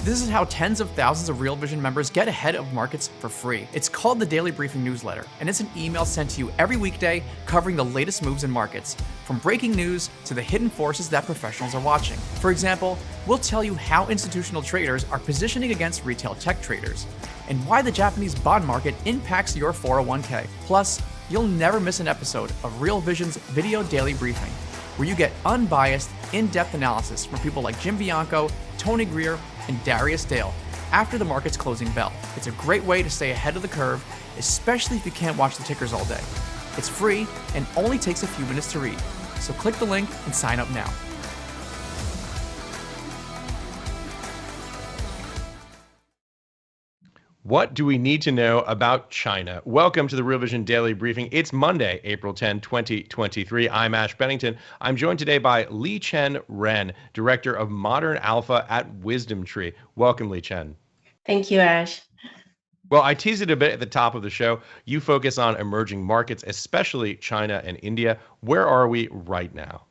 This is how tens of thousands of Real Vision members get ahead of markets for free. It's called the Daily Briefing Newsletter, and it's an email sent to you every weekday covering the latest moves in markets, from breaking news to the hidden forces that professionals are watching. For example, we'll tell you how institutional traders are positioning against retail tech traders, and why the Japanese bond market impacts your 401k. Plus, you'll never miss an episode of Real Vision's Video Daily Briefing, where you get unbiased, in-depth analysis from people like Jim Bianco, Tony Greer, and Darius Dale after the market's closing bell. It's a great way to stay ahead of the curve, especially if you can't watch the tickers all day. It's free and only takes a few minutes to read, so click the link and sign up now. What do we need to know about China? Welcome to the Real Vision Daily Briefing. It's Monday, April 10, 2023. I'm Ash Bennington. I'm joined today by Liqian Ren, Director of Modern Alpha at WisdomTree. Welcome, Liqian. Thank you, Ash. Well, I teased it a bit at the top of the show. You focus on emerging markets, especially China and India. Where are we right now?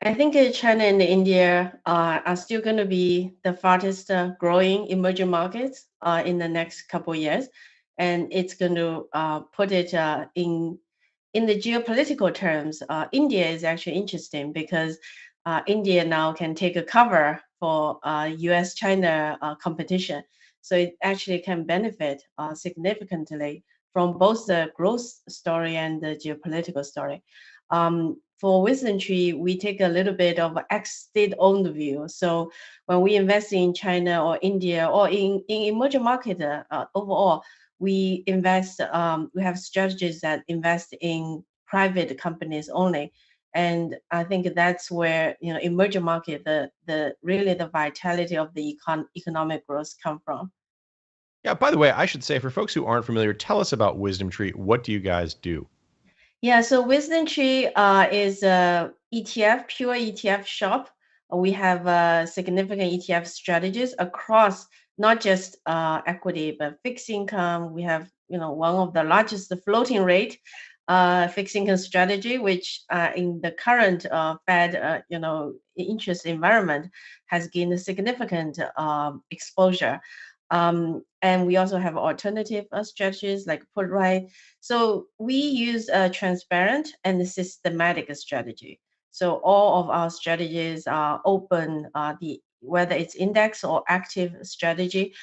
I think China and India are still going to be the fastest growing emerging markets in the next couple of years. And it's going to put it in the geopolitical terms. India is actually interesting because India now can take a cover for U.S. China competition. So it actually can benefit significantly from both the growth story and the geopolitical story. For WisdomTree, we take a little bit of ex-state-owned view. So when we invest in China or India or in emerging market overall, we invest. We have strategies that invest in private companies only, and I think that's where emerging market the vitality of the economic growth come from. Yeah. By the way, I should say for folks who aren't familiar, tell us about WisdomTree. What do you guys do? Yeah, so WisdomTree is a ETF, pure ETF shop. We have significant ETF strategies across not just equity, but fixed income. We have, one of the largest floating rate fixed income strategy, which in the current Fed, interest environment has gained a significant exposure. And we also have alternative strategies like put right. So we use a transparent and systematic strategy. So all of our strategies are open, whether it's index or active strategy,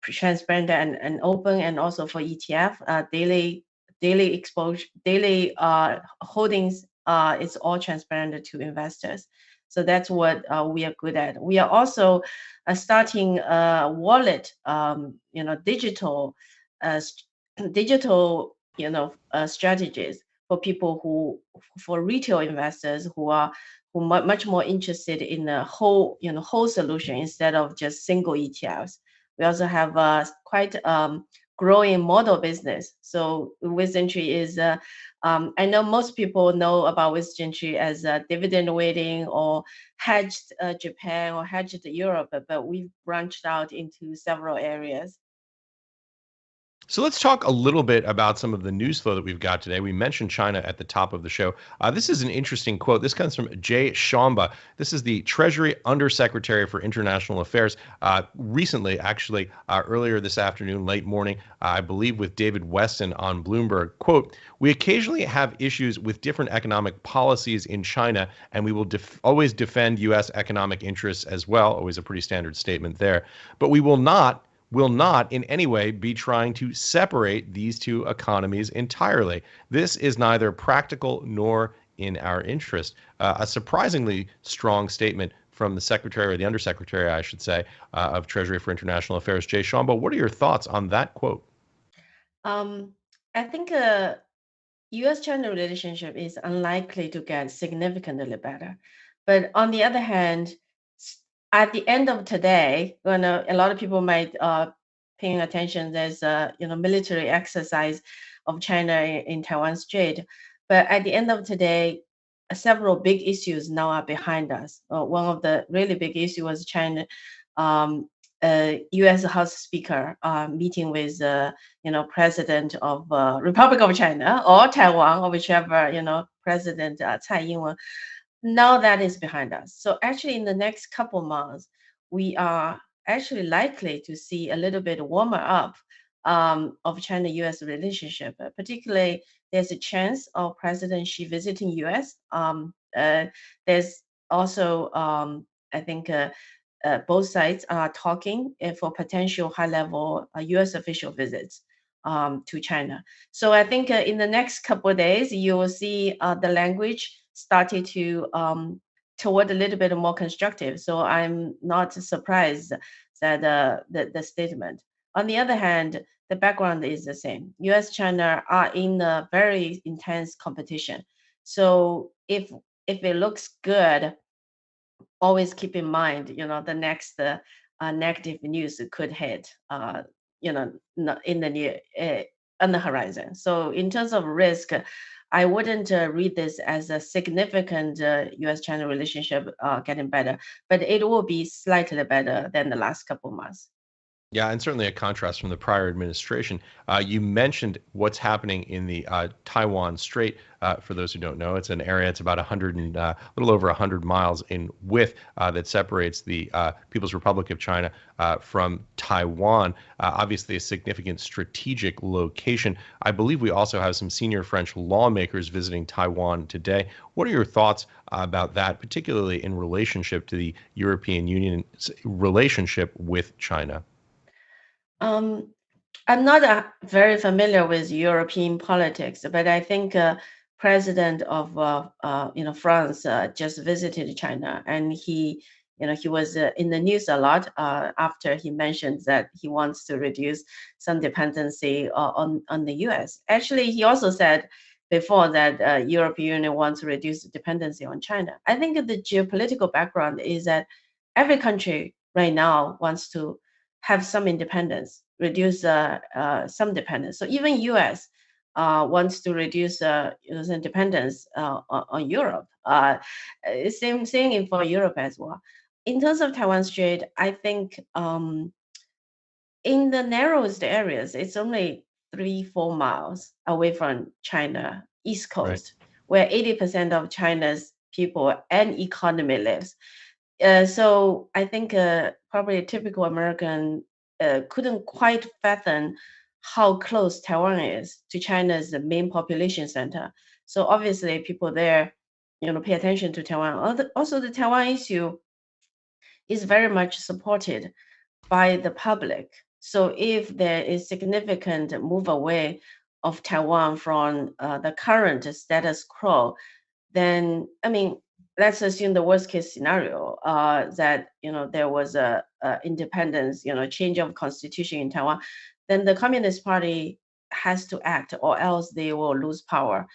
transparent and open, and also for ETF, daily exposure, daily holdings, it's all transparent to investors. So that's what we are good at. We are also starting a wallet, digital strategies for people for retail investors who are much more interested in the whole solution instead of just single ETFs. We also have quite growing model business. So WisdomTree is, I know most people know about WisdomTree as dividend waiting or hedged Japan or hedged Europe, but we've branched out into several areas. So let's talk a little bit about some of the news flow that we've got today. We mentioned China at the top of the show. This is an interesting quote. This comes from Jay Shamba. This is the Treasury Undersecretary for International Affairs. Recently, actually, earlier this afternoon, late morning, I believe with David Weston on Bloomberg, quote, "We occasionally have issues with different economic policies in China, and we will always defend U.S. economic interests as well." Always a pretty standard statement there. But we will not in any way be trying to separate these two economies entirely. This is neither practical nor in our interest. A surprisingly strong statement from the Secretary, or the Undersecretary, I should say, of Treasury for International Affairs, Jay Shamba. What are your thoughts on that quote? I think U.S. China relationship is unlikely to get significantly better. But on the other hand, at the end of today, when a lot of people might paying attention, there's a military exercise of China in Taiwan Strait. But at the end of today, several big issues now are behind us. One of the really big issues was China, U.S. House Speaker meeting with President of Republic of China or Taiwan, or whichever President Tsai Ing-wen. Now that is behind us. So actually, in the next couple months, we are actually likely to see a little bit warmer up of China-U.S. relationship. Particularly, there's a chance of President Xi visiting U.S. There's also, I think, both sides are talking for potential high-level U.S. official visits to China. So I think in the next couple of days, you will see the language started to toward a little bit more constructive. So I'm not surprised that the statement. On the other hand, the background is the same. U.S. China are in a very intense competition. So if it looks good, always keep in mind, the next negative news could hit, in the near on the horizon. So in terms of risk, I wouldn't read this as a significant U.S.-China relationship getting better, but it will be slightly better than the last couple months. Yeah, and certainly a contrast from the prior administration. You mentioned what's happening in the Taiwan Strait. For those who don't know, it's an area. It's about 100 and a little over 100 miles in width that separates the People's Republic of China from Taiwan. Obviously, a significant strategic location. I believe we also have some senior French lawmakers visiting Taiwan today. What are your thoughts about that, particularly in relationship to the European Union's relationship with China? Um, I'm not very familiar with European politics, but I think President of France just visited China, and he was in the news a lot after he mentioned that he wants to reduce some dependency on the U.S. Actually, he also said before that European Union wants to reduce dependency on China. I think the geopolitical background is that every country right now wants to have some independence, reduce some dependence. So even U.S. Wants to reduce some dependence on Europe. Same thing for Europe as well. In terms of Taiwan Strait, I think in the narrowest areas, it's only 3-4 miles away from China, East Right. Coast, where 80% of China's people and economy lives. So I think probably a typical American couldn't quite fathom how close Taiwan is to China's main population center. So obviously, people there, pay attention to Taiwan. Also, the Taiwan issue is very much supported by the public. So if there is significant move away of Taiwan from the current status quo, then I mean, let's assume the worst case scenario that there was a independence, change of constitution in Taiwan, then the Communist Party has to act, or else they will lose power,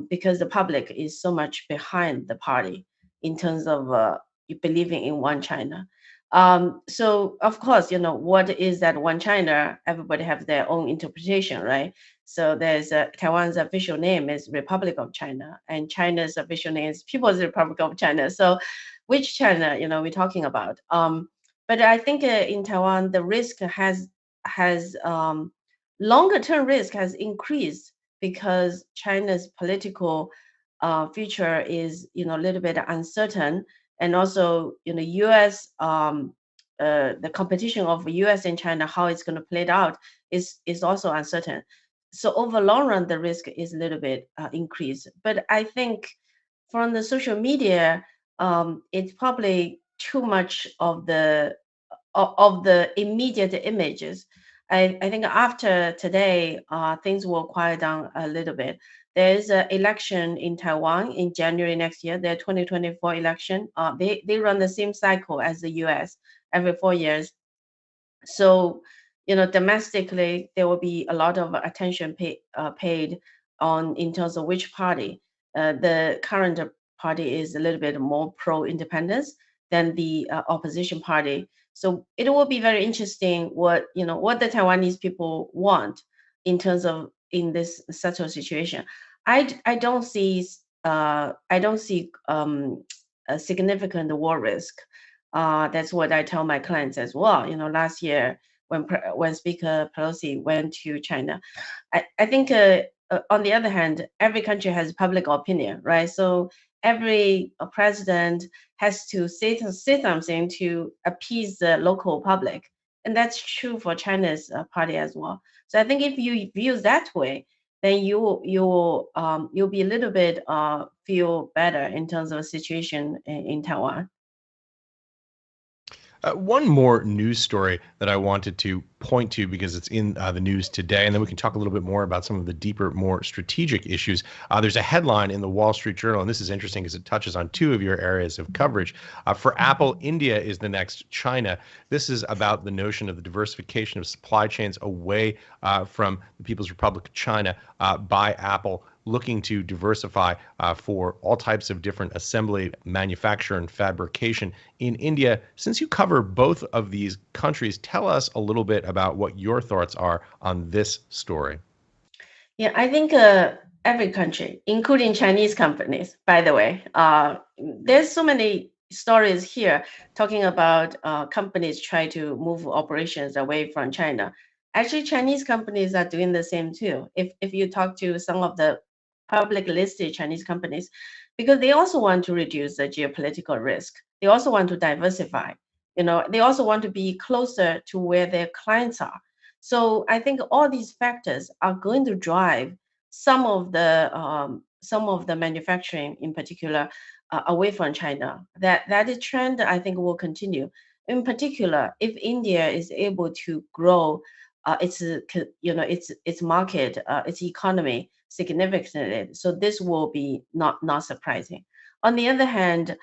because the public is so much behind the party in terms of believing in one China. So of course, what is that one China? Everybody have their own interpretation, right? So there's Taiwan's official name is Republic of China, and China's official name is People's Republic of China. So which China, we're talking about? But I think in Taiwan, the risk has longer term risk has increased because China's political future is a little bit uncertain, and also U.S. The competition of U.S. and China, how it's going to play it out is also uncertain. So over long run, the risk is a little bit increased. But I think from the social media, it's probably too much of the immediate images. I think after today, things will quiet down a little bit. There's an election in Taiwan in January next year, the 2024 election. They run the same cycle as the US every 4 years. So, domestically, there will be a lot of attention paid on in terms of which party. The current party is a little bit more pro-independence than the opposition party. So it will be very interesting what the Taiwanese people want in terms of in this such a situation. I don't see a significant war risk. That's what I tell my clients as well. Last year when Speaker Pelosi went to China, I think on the other hand, every country has public opinion, right? So every president has to say something to appease the local public, and that's true for China's party as well. So I think if you view that way, then you'll be a little bit feel better in terms of the situation in Taiwan. One more news story that I wanted to point to because it's in the news today, and then we can talk a little bit more about some of the deeper, more strategic issues. There's a headline in the Wall Street Journal, and this is interesting because it touches on two of your areas of coverage. For Apple, India is the next China. This is about the notion of the diversification of supply chains away from the People's Republic of China by Apple, looking to diversify for all types of different assembly, manufacture, and fabrication in India. Since you cover both of these countries, tell us a little bit about what your thoughts are on this story. Yeah, I think every country, including Chinese companies, by the way, there's so many stories here talking about companies try to move operations away from China. Actually, Chinese companies are doing the same too. If you talk to some of the public listed Chinese companies, because they also want to reduce the geopolitical risk. They also want to diversify. They also want to be closer to where their clients are. So I think all these factors are going to drive some of the manufacturing, in particular, away from China. That is trend I think will continue. In particular, if India is able to grow its market, its economy significantly, so this will be not surprising. On the other hand,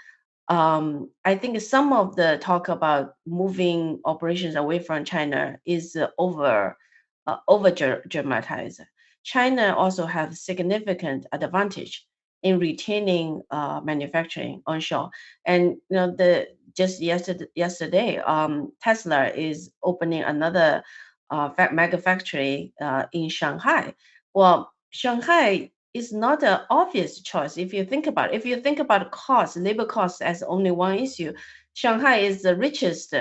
I think some of the talk about moving operations away from China is over dramatized. China also have significant advantage in retaining manufacturing onshore, and the just yesterday, Tesla is opening another mega factory in Shanghai. Well, Shanghai is not an obvious choice if you think about it. If you think about cost, labor costs as only one issue, Shanghai is the richest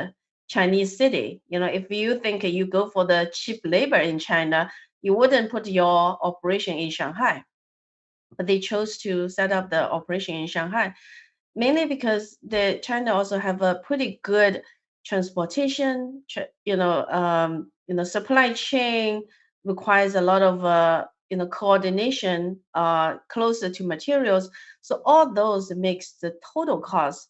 Chinese city. If you think you go for the cheap labor in China, you wouldn't put your operation in Shanghai. But they chose to set up the operation in Shanghai, mainly because the China also have a pretty good transportation, supply chain requires a lot of coordination closer to materials. So all those makes the total cost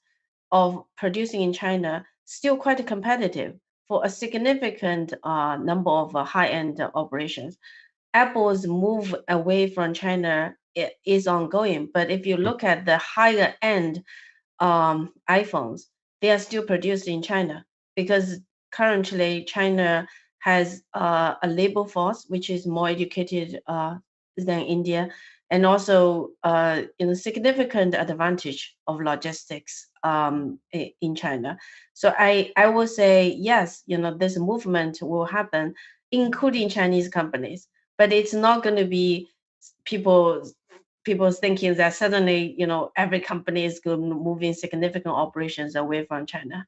of producing in China still quite competitive for a significant number of high-end operations. Apple's move away from China is ongoing, but if you look at the higher end iPhones, they are still produced in China because currently China has a labor force which is more educated than India, and also significant advantage of logistics in China. So I will say yes, this movement will happen, including Chinese companies, but it's not going to be people people's thinking that suddenly, every company is moving significant operations away from China.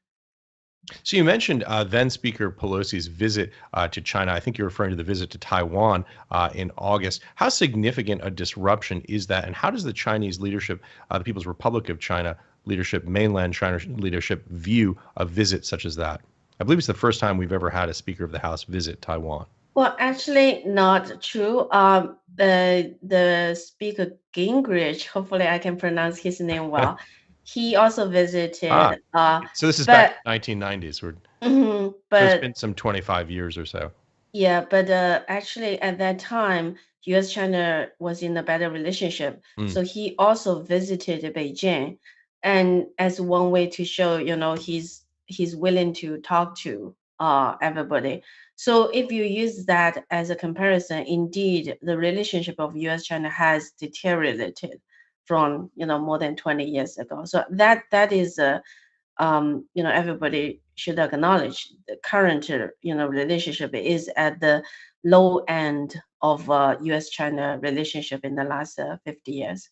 So you mentioned then Speaker Pelosi's visit to China. I think you're referring to the visit to Taiwan in August. How significant a disruption is that? And how does the Chinese leadership, the People's Republic of China leadership, mainland China leadership, view a visit such as that? I believe it's the first time we've ever had a Speaker of the House visit Taiwan. Well, actually, not true. The speaker Gingrich, hopefully I can pronounce his name well. He also visited. So this is back But in the 1990s. So it's but been some 25 years or so. yeah, but actually at that time, U.S. China was in a better relationship. Mm. So he also visited Beijing, and as one way to show, he's willing to talk to everybody. So if you use that as a comparison, indeed the relationship of U.S. China has deteriorated from more than 20 years ago. So that is everybody should acknowledge the current, relationship is at the low end of U.S. China relationship in the last 50 years.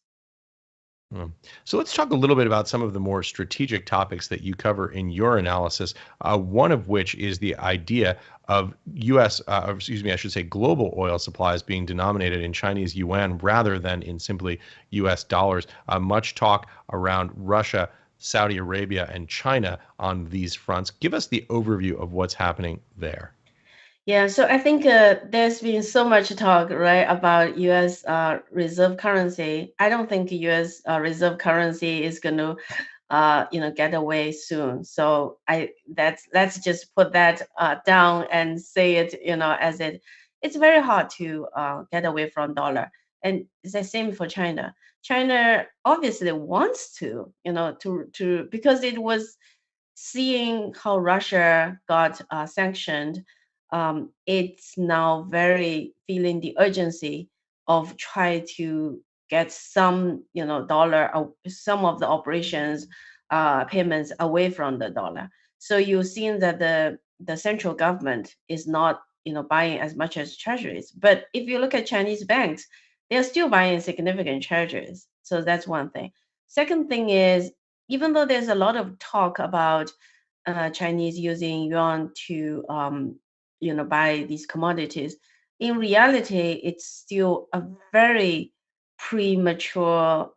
Mm. So let's talk a little bit about some of the more strategic topics that you cover in your analysis. One of which is the idea of U.S., excuse me, I should say global oil supplies being denominated in Chinese yuan rather than in simply U.S. dollars. Much talk around Russia, Saudi Arabia, and China on these fronts. Give us the overview of what's happening there. Yeah, so I think there's been so much talk, right, about U.S. Reserve currency. I don't think U.S. Reserve currency is going to, get away soon. So let's just put that down and say it, as it. It's very hard to get away from dollar, and it's the same for China. China obviously wants to, to because it was seeing how Russia got sanctioned, it's now very feeling the urgency of try to get some, dollar, some of the operations payments away from the dollar. So you've seen that the central government is not, buying as much as treasuries. But if you look at Chinese banks, they're still buying significant treasuries. So that's one thing. Second thing is, even though there's a lot of talk about Chinese using yuan to buy these commodities, in reality, it's still a very premature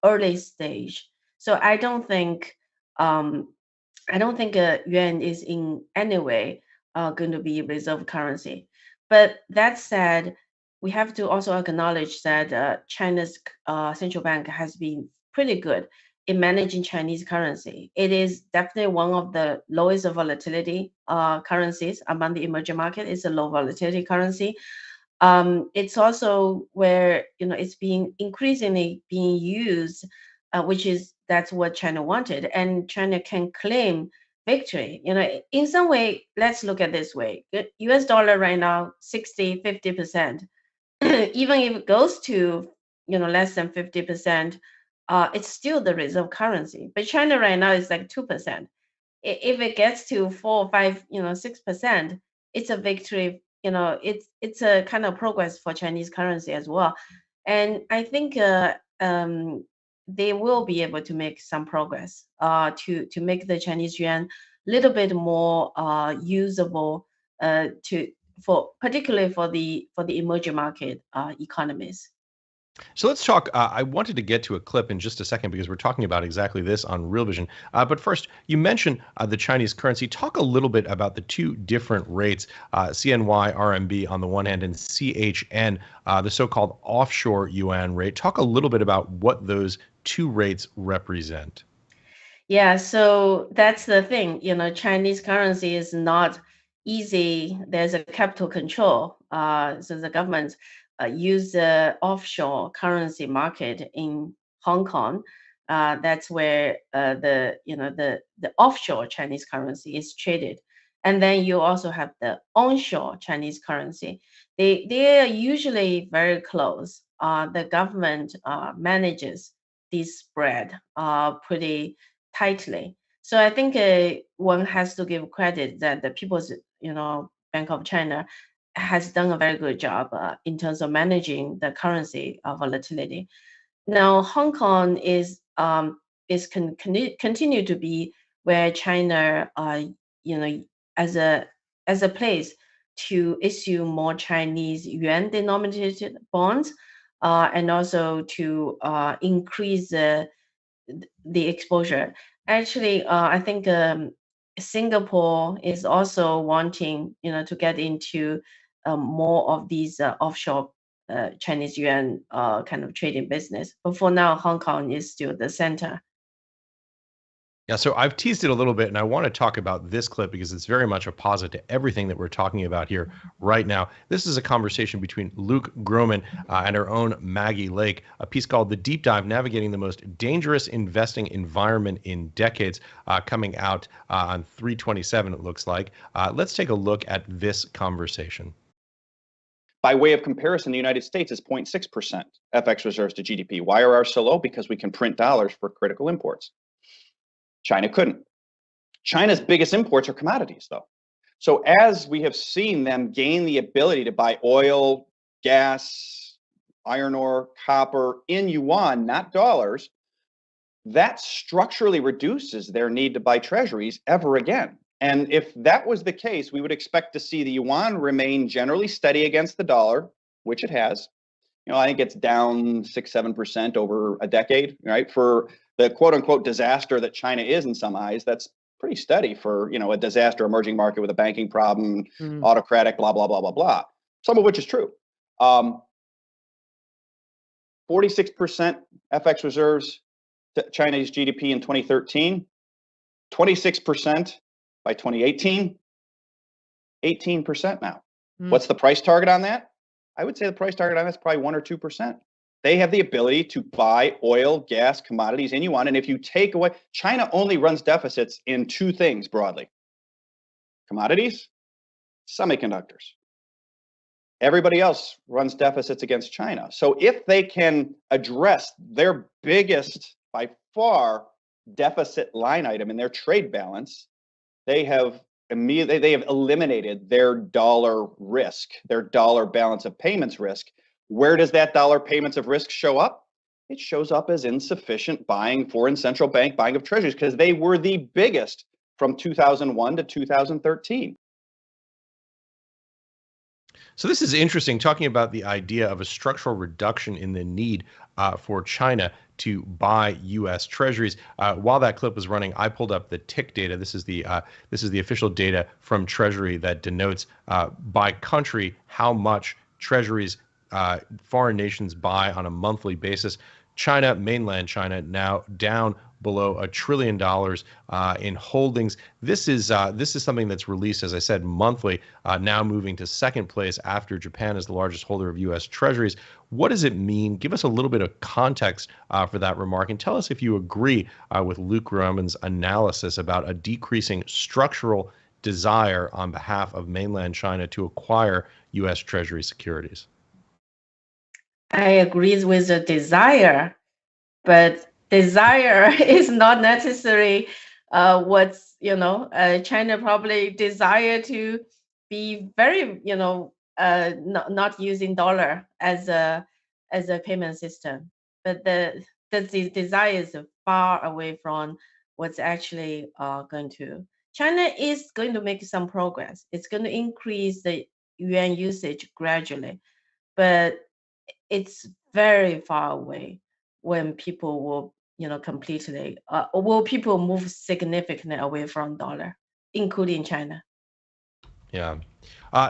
early stage. So um, I don't think yuan is in any way going to be reserve currency. But that said, we have to also acknowledge that China's central bank has been pretty good in managing Chinese currency. It is definitely one of the lowest volatility currencies among the emerging market. It's a low volatility currency. It's also where it's being increasingly being used, which is that's what China wanted, and China can claim victory. In some way, let's look at this way: U.S. dollar right now 60-50%. Even if it goes to less than 50%, it's still the reserve currency. But China right now is like 2%. If it gets to 4 or 5, 6%, it's a victory. It's a kind of progress for Chinese currency as well. And I think they will be able to make some progress to make the Chinese yuan a little bit more usable to for particularly for the emerging market economies. So let's talk. I wanted to get to a clip in just a second because we're talking about exactly this on Real Vision. But first, you mentioned the Chinese currency. Talk a little bit about the two different rates, CNY RMB on the one hand and CHN, the so-called offshore yuan rate. Talk a little bit about what those two rates represent. Yeah, so that's the thing. Chinese currency is not easy. There's a capital control. So the government use the offshore currency market in Hong Kong. That's where the offshore Chinese currency is traded. And then you also have the onshore Chinese currency. They are usually very close. The government manages this spread pretty tightly. So I think one has to give credit that the People's, Bank of China has done a very good job in terms of managing the currency volatility. Now, Hong Kong continue to be where China, as a place to issue more Chinese yuan denominated bonds, and also to increase the exposure. Actually, I think Singapore is also wanting, to get into more of these offshore Chinese yuan kind of trading business. But for now, Hong Kong is still the center. Yeah, so I've teased it a little bit, and I want to talk about this clip because it's very much a posit to everything that we're talking about here right now. This is a conversation between Luke Groman and our own Maggie Lake, a piece called The Deep Dive, Navigating the Most Dangerous Investing Environment in Decades, coming out on 3/27, it looks like. Let's take a look at this conversation. By way of comparison, the United States is 0.6% FX reserves to GDP. Why are ours so low? Because we can print dollars for critical imports. China couldn't. China's biggest imports are commodities, though. So as we have seen them gain the ability to buy oil, gas, iron ore, copper in yuan, not dollars, that structurally reduces their need to buy treasuries ever again. And if that was the case, we would expect to see the yuan remain generally steady against the dollar, which it has. I think it's down 6-7% over a decade, right? For the quote unquote disaster that China is in some eyes, that's pretty steady for, a disaster emerging market with a banking problem, autocratic, blah, blah, blah, blah, blah. Some of which is true. 46% FX reserves to Chinese GDP in 2013, 26% by 2018, 18% now. What's the price target on that? I would say the price target on that's probably 1 or 2%. They have the ability to buy oil, gas, commodities in yuan. And if you take away, China only runs deficits in two things broadly: commodities, semiconductors. Everybody else runs deficits against China. So if they can address their biggest, by far, deficit line item in their trade balance, they have eliminated their dollar risk, their dollar balance of payments risk. Where does that dollar payments of risk show up? It shows up as insufficient buying, foreign central bank buying of treasuries, because they were the biggest from 2001 to 2013. So this is interesting, talking about the idea of a structural reduction in the need for China to buy U.S. Treasuries. While that clip was running, I pulled up the tick data. This is the official data from Treasury that denotes by country how much Treasuries foreign nations buy on a monthly basis. China, mainland China, now down below $1 trillion in holdings. This is something that's released, as I said, monthly, now moving to second place after Japan is the largest holder of U.S. Treasuries. What does it mean? Give us a little bit of context for that remark, and tell us if you agree with Luke Roman's analysis about a decreasing structural desire on behalf of mainland China to acquire U.S. Treasury securities. I agree with the desire, but desire is not necessarily what's, China probably desire to be very, not using dollar as a payment system. But the desire is far away from what's actually going to. China is going to make some progress. It's going to increase the yuan usage gradually, but it's very far away when people will, completely, will people move significantly away from dollar, including China. Yeah.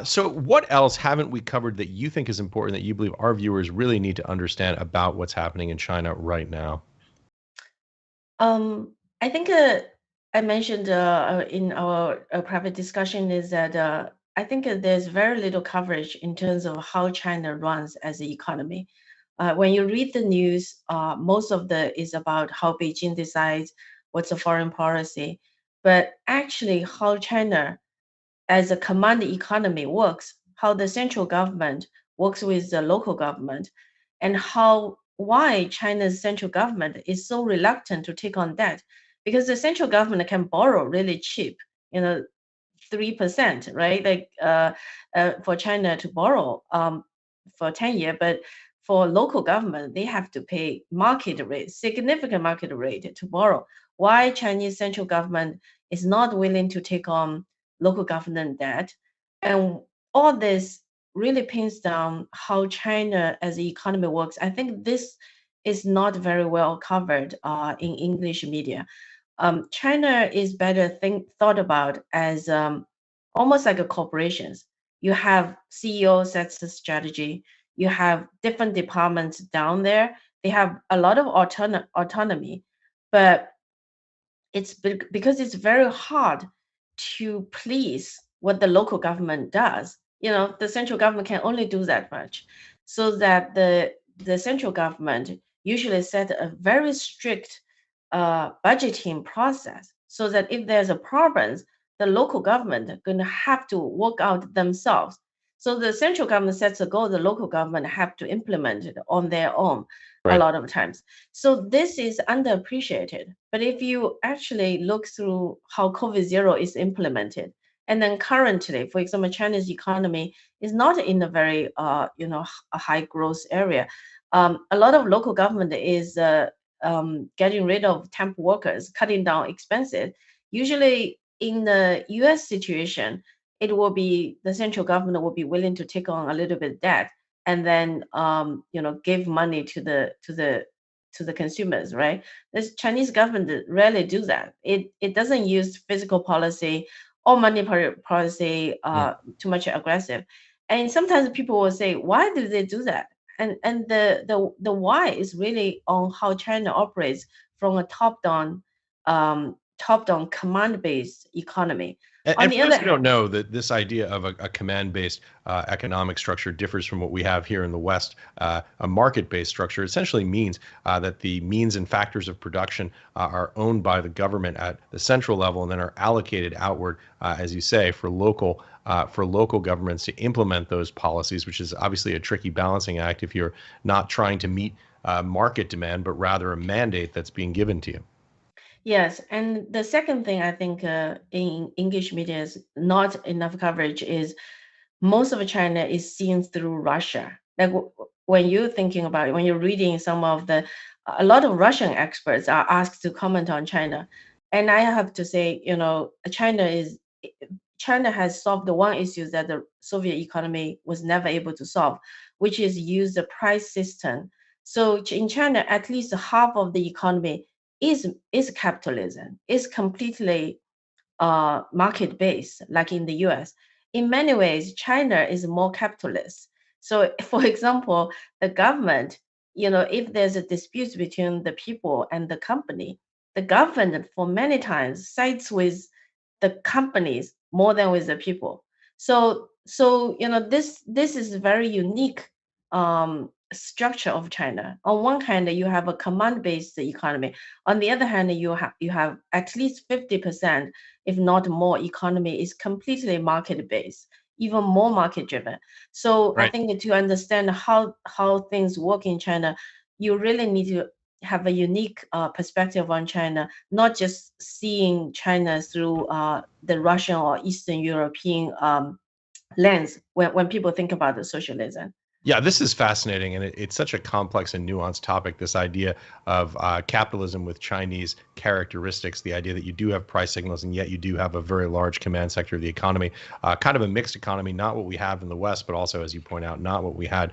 So what else haven't we covered that you think is important, that you believe our viewers really need to understand about what's happening in China right now? I think I mentioned in our private discussion is that I think there's very little coverage in terms of how China runs as an economy. When you read the news, most of is about how Beijing decides what's the foreign policy, but actually how China as a command economy works, how the central government works with the local government, and why China's central government is so reluctant to take on debt, because the central government can borrow really cheap, 3%, right? Like for China to borrow for 10 years, but for local government, they have to pay market rate, significant market rate to borrow. Why Chinese central government is not willing to take on local government debt? And all this really pins down how China as an economy works. I think this is not very well covered in English media. China is better thought about as almost like a corporations. You have CEO sets the strategy. You have different departments down there. They have a lot of autonomy, but it's because it's very hard to please what the local government does. The central government can only do that much, so that the central government usually set a very strict budgeting process, so that if there's a problem, the local government are going to have to work out themselves. So the central government sets a goal, the local government have to implement it on their own. Right. A lot of times. So this is underappreciated. But if you actually look through how COVID-0 is implemented, and then currently, for example, China's economy is not in a very, a high growth area. A lot of local government is getting rid of temp workers, cutting down expenses. Usually in the U.S. situation, it will be the central government will be willing to take on a little bit of debt and then give money to the consumers, right? The Chinese government rarely do that. It doesn't use fiscal policy or monetary policy too much aggressive. And sometimes people will say, why do they do that? And the why is really on how China operates from a top down command-based economy. On And the for other those who don't hand, know, that this idea of a command-based economic structure differs from what we have here in the West. A market-based structure essentially means that the means and factors of production are owned by the government at the central level and then are allocated outward, as you say, for local governments to implement those policies, which is obviously a tricky balancing act if you're not trying to meet market demand, but rather a mandate that's being given to you. yes, and the second thing I think in English media is not enough coverage is most of China is seen through Russia. Like when you're thinking about it, when you're reading a lot of Russian experts are asked to comment on China, and I have to say, China has solved the one issue that the Soviet economy was never able to solve, which is use the price system. So in China, at least half of the economy is capitalism, is completely market based, like in the US. In many ways, China is more capitalist. So, for example, the government, if there's a dispute between the people and the company, the government for many times sides with the companies more than with the people. So this is a very unique structure of China. On one hand, you have a command-based economy. On the other hand, you have at least 50%, if not more, economy is completely market-based, even more market-driven. So I Right. think to understand how things work in China, you really need to have a unique perspective on China, not just seeing China through the Russian or Eastern European lens when people think about the socialism. Yeah, this is fascinating, and it's such a complex and nuanced topic. This idea of capitalism with Chinese characteristics, the idea that you do have price signals, and yet you do have a very large command sector of the economy, kind of a mixed economy, not what we have in the West, but also, as you point out, not what we had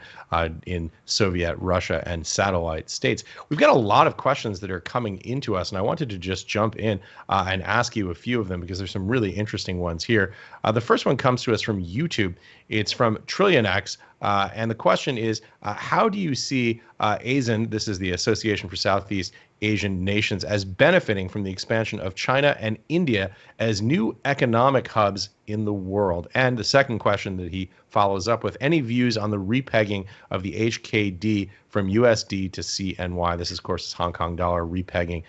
in Soviet Russia and satellite states. We've got a lot of questions that are coming into us, and I wanted to just jump in and ask you a few of them because there's some really interesting ones here. The first one comes to us from YouTube. It's from TrillionX. And the question is, how do you see ASEAN, this is the Association for Southeast Asian Nations, as benefiting from the expansion of China and India as new economic hubs in the world? And the second question that he follows up with, any views on the repegging of the HKD from USD to CNY? This, of course, is Hong Kong dollar repegging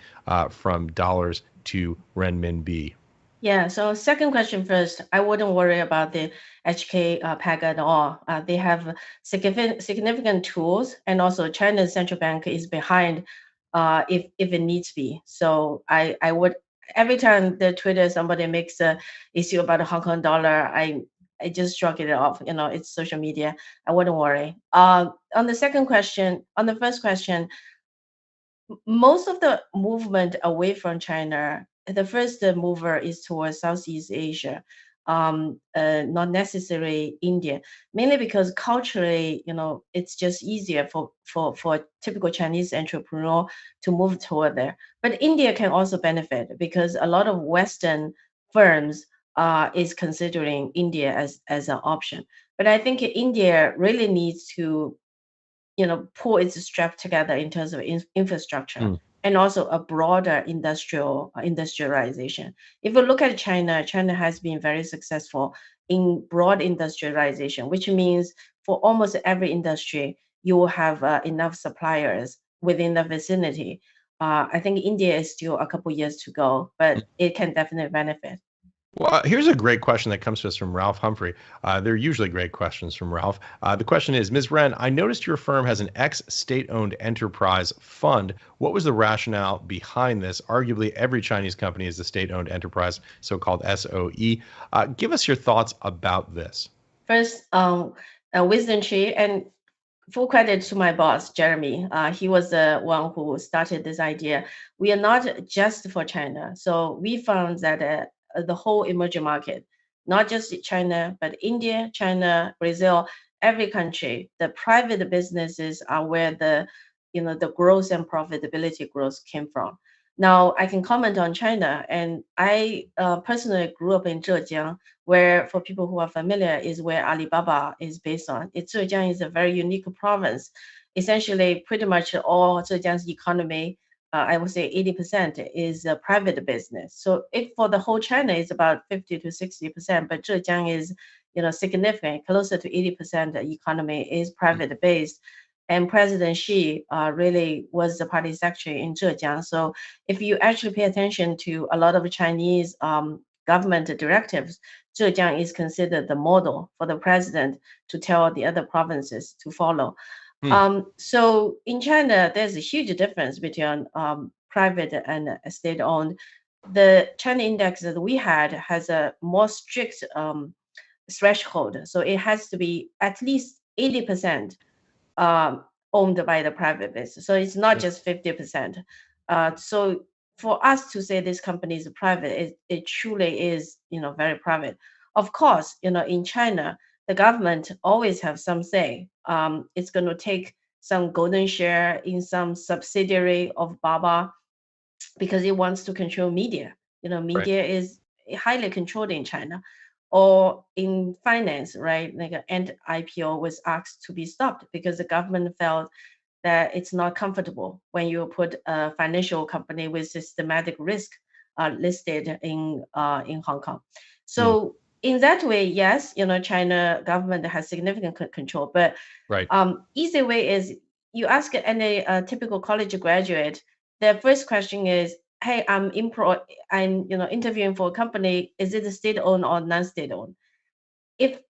from dollars to renminbi. Yeah, so second question first, I wouldn't worry about the HK peg at all. They have significant tools, and also China's central bank is behind if it needs to be. So I would, every time the Twitter somebody makes a issue about the Hong Kong dollar, I just shrug it off. It's social media. I wouldn't worry. On the first question, most of the movement away from China, the first mover is towards Southeast Asia, not necessarily India, mainly because culturally, it's just easier for a typical Chinese entrepreneur to move toward there. But India can also benefit because a lot of Western firms is considering India as an option. But I think India really needs to pull its strap together in terms of infrastructure and also a broader industrialization. If you look at China, China has been very successful in broad industrialization, which means for almost every industry, you will have enough suppliers within the vicinity. I think India is still a couple years to go, but it can definitely benefit. Well, here's a great question that comes to us from Ralph Humphrey. They're usually great questions from Ralph. The question is, Ms. Ren, I noticed your firm has an ex-state-owned enterprise fund. What was the rationale behind this? Arguably, every Chinese company is a state-owned enterprise, so-called SOE. Give us your thoughts about this. First, WisdomTree, and full credit to my boss, Jeremy. He was the one who started this idea. We are not just for China. So we found that the whole emerging market, not just China, but India, China, Brazil, every country, the private businesses are where the growth and profitability growth came from. Now I can comment on China, and I personally grew up in Zhejiang, where for people who are familiar is where Alibaba is based on. Zhejiang is a very unique province. Essentially, pretty much all Zhejiang's economy, I would say 80% is a private business. So if for the whole China is about 50 to 60%, but Zhejiang is significant, closer to 80% economy is private based. And President Xi really was the party secretary in Zhejiang. So if you actually pay attention to a lot of Chinese government directives, Zhejiang is considered the model for the president to tell the other provinces to follow. So in China, there's a huge difference between private and state-owned. The China index that we had has a more strict threshold. So it has to be at least 80% owned by the private business. So it's not just 50%. So for us to say this company is private, it truly is, very private. Of course, in China, the government always have some say. It's going to take some golden share in some subsidiary of Baba because it wants to control media. Media is highly controlled in China. Or in finance, right? Like an IPO was asked to be stopped because the government felt that it's not comfortable when you put a financial company with systematic risk listed in Hong Kong. So in that way, yes, China government has significant control. But easy way is you ask any typical college graduate, their first question is, hey, I'm interviewing for a company. Is it state-owned or non-state-owned? If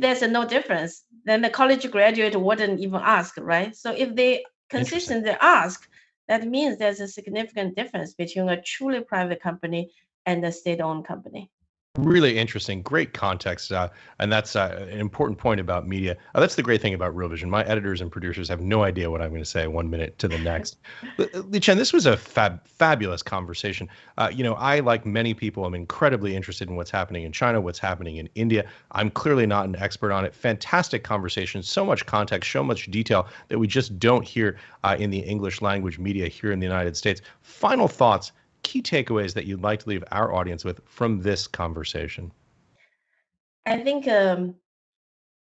there's no difference, then the college graduate wouldn't even ask, right? So if they consistently ask, that means there's a significant difference between a truly private company and a state-owned company. Really interesting, great context, and that's an important point about media. That's the great thing about Real Vision. My editors and producers have no idea what I'm going to say 1 minute to the next. Liqian, this was a fabulous conversation. I, like many people, am incredibly interested in what's happening in China, what's happening in India. I'm clearly not an expert on it. Fantastic conversation, so much context, so much detail that we just don't hear in the English language media here in the United States. Final thoughts, key takeaways that you'd like to leave our audience with from this conversation? I think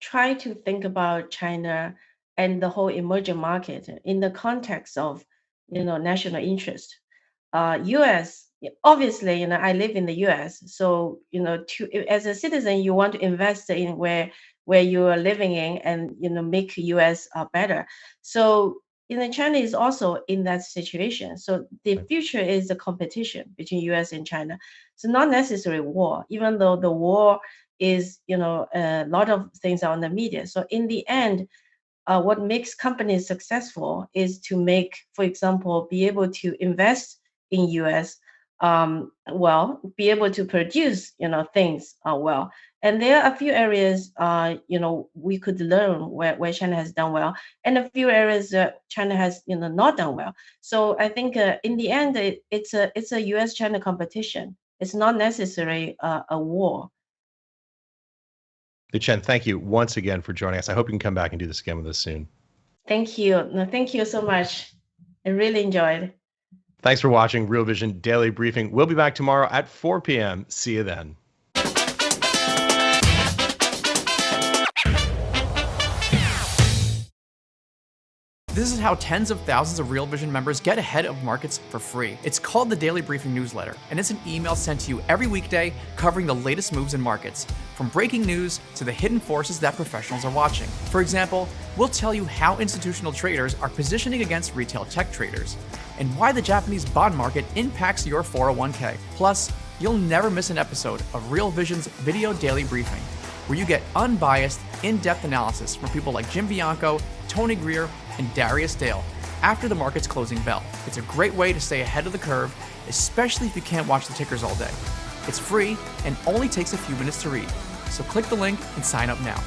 try to think about China and the whole emerging market in the context of national interest. U.S. obviously, I live in the U.S. So as a citizen, you want to invest in where you are living in and make U.S. better. So China is also in that situation. So the future is a competition between U.S. and China. So not necessarily war, even though the war is, a lot of things are on the media. So in the end, what makes companies successful is to make, for example, be able to invest in U.S. Be able to produce, things well. And there are a few areas, we could learn where China has done well, and a few areas that China has, not done well. So I think in the end, it's a U.S.-China competition. It's not necessarily a war. Liqian, thank you once again for joining us. I hope you can come back and do this again with us soon. Thank you. No, thank you so much. I really enjoyed. Thanks for watching Real Vision Daily Briefing. We'll be back tomorrow at 4 p.m. See you then. This is how tens of thousands of Real Vision members get ahead of markets for free. It's called the Daily Briefing Newsletter, and it's an email sent to you every weekday covering the latest moves in markets, from breaking news to the hidden forces that professionals are watching. For example, we'll tell you how institutional traders are positioning against retail tech traders, and why the Japanese bond market impacts your 401k. Plus, you'll never miss an episode of Real Vision's Video Daily Briefing, where you get unbiased, in-depth analysis from people like Jim Bianco, Tony Greer, and Darius Dale after the market's closing bell. It's a great way to stay ahead of the curve, especially if you can't watch the tickers all day. It's free and only takes a few minutes to read, so click the link and sign up now.